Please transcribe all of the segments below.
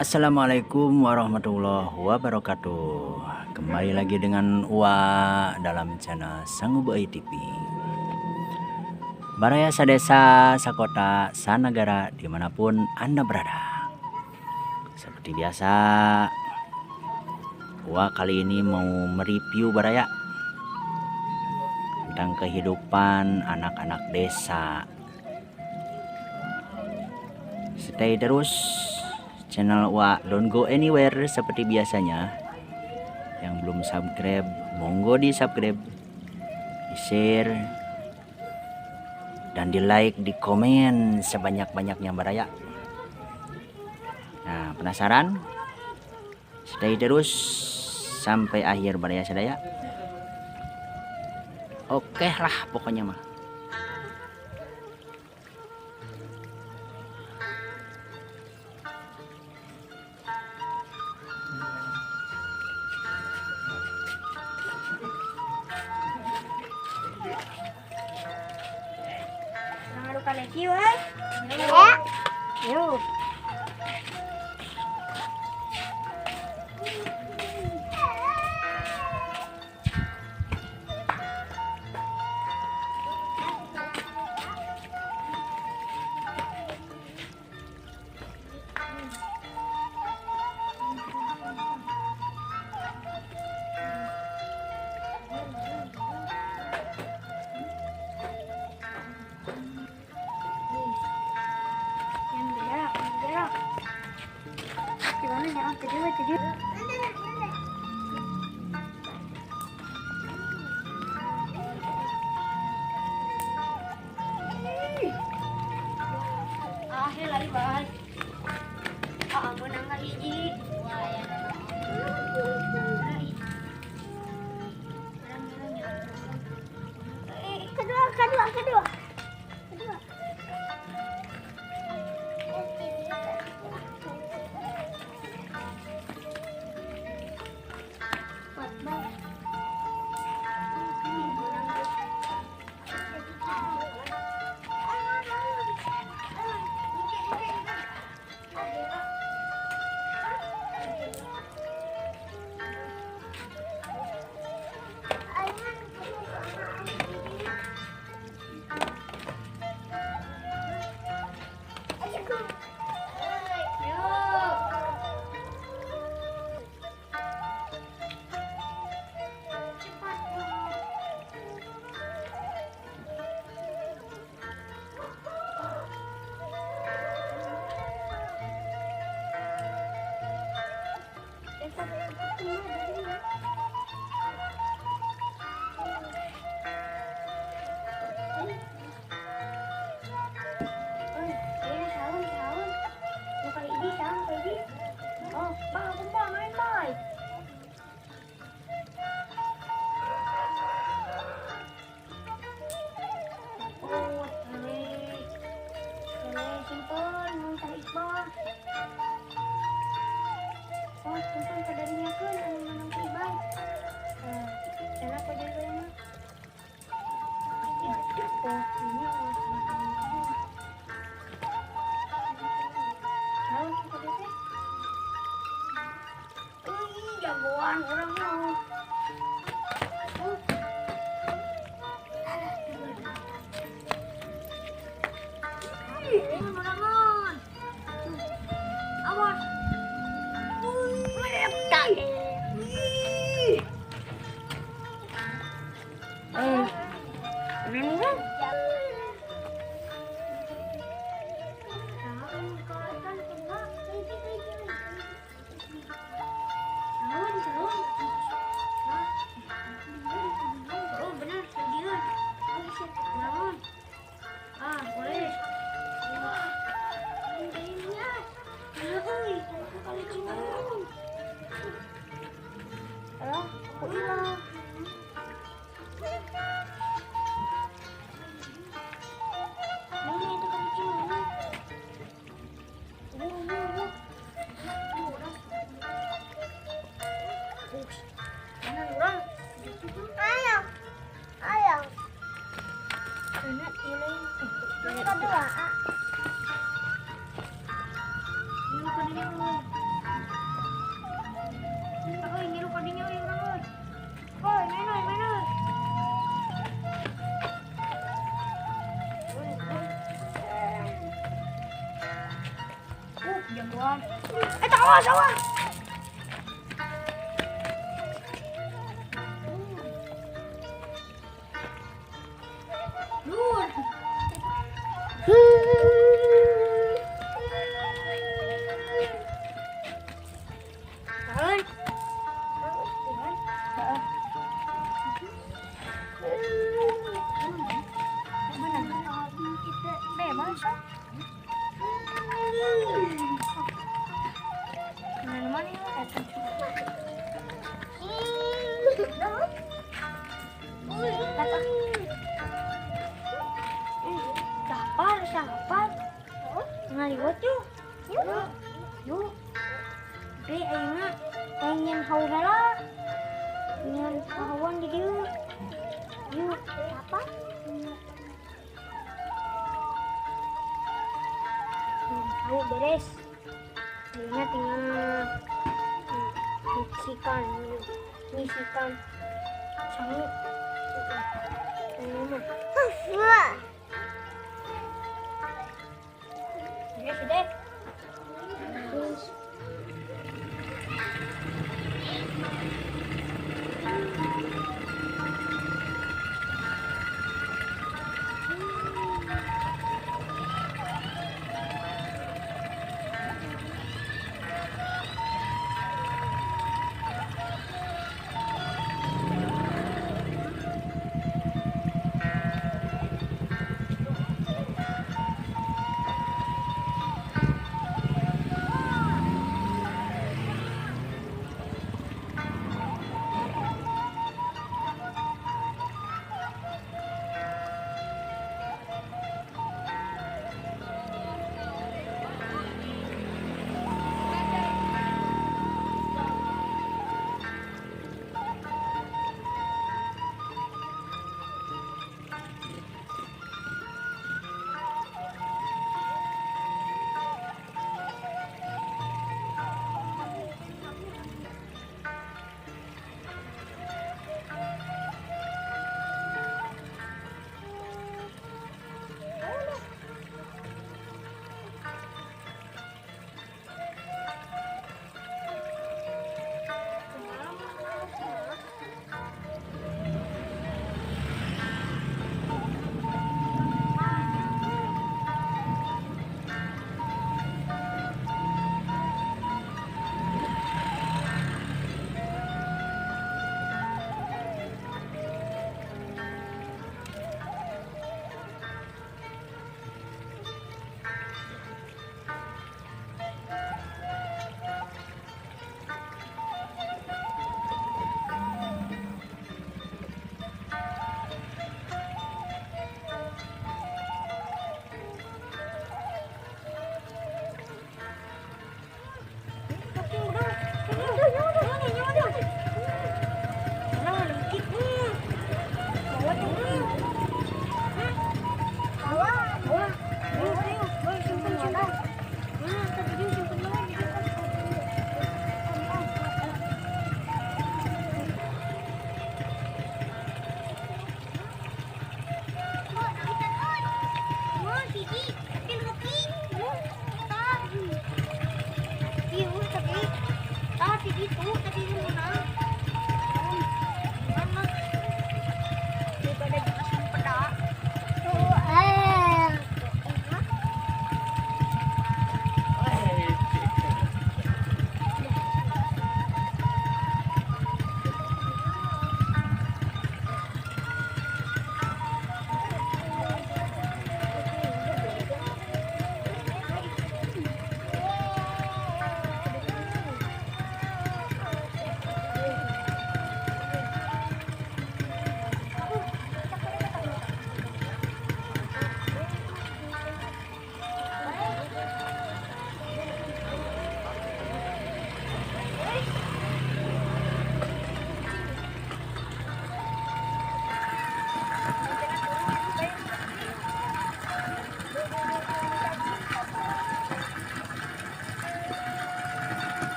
Assalamualaikum warahmatullahi wabarakatuh. Kembali lagi dengan Uwa dalam channel Sangubai TV. Baraya sadesa, sakota, sanagara, dimanapun Anda berada. Seperti biasa, Uwa kali ini mau mereview baraya tentang kehidupan anak-anak desa. Stay terus channel Uwa, don't go anywhere. Seperti biasanya, yang belum subscribe monggo di subscribe, di share, dan di like, di komen sebanyak-banyaknya baraya. Nah, penasaran? Stay terus sampai akhir baraya sadaya. Oke lah pokoknya mah. Jangan lupa like ya. Yuk. Gimana ya? Kedua. Lari bal. Ampun angka hiji. Wah, ya. Kedua. Jagoan orang mau. Awas. ini euy. Euy, ngilu ka dinya euy urang euy. Euy, main euy, main euy. Jagoan. Awas, awas. Lur. Tahan. Kita bebas. Mana ya? Sapar. Ngaliwat yuk. Yuk. Oke, ayeuna pengen haur heula. Pengen hawan di dieu. Yuk, apa? Ayo beres. Ayeuna tinggal ngisikan sangu. Ya sudah. Terus.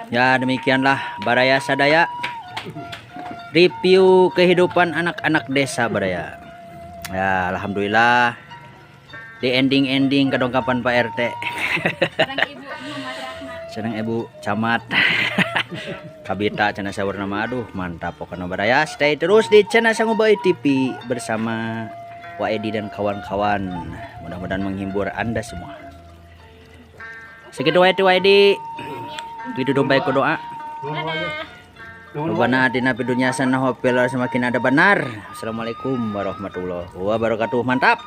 Ya, demikianlah Baraya Sadaya, review kehidupan anak-anak desa Baraya. Ya, alhamdulillah di ending kedongkapan Pak RT. Senang Ibu Camat. Kabita cenah sahur nama, aduh mantap pokoknya Baraya. Stay terus di channel Sangubai TV bersama Wak Edi dan kawan-kawan. Mudah-mudahan menghibur Anda semua. Segitu Wak Edi. Gitu dong baik doa. Rubana dina pidunya sana hopel semakin ada benar. Assalamualaikum warahmatullahi wabarakatuh. Mantap.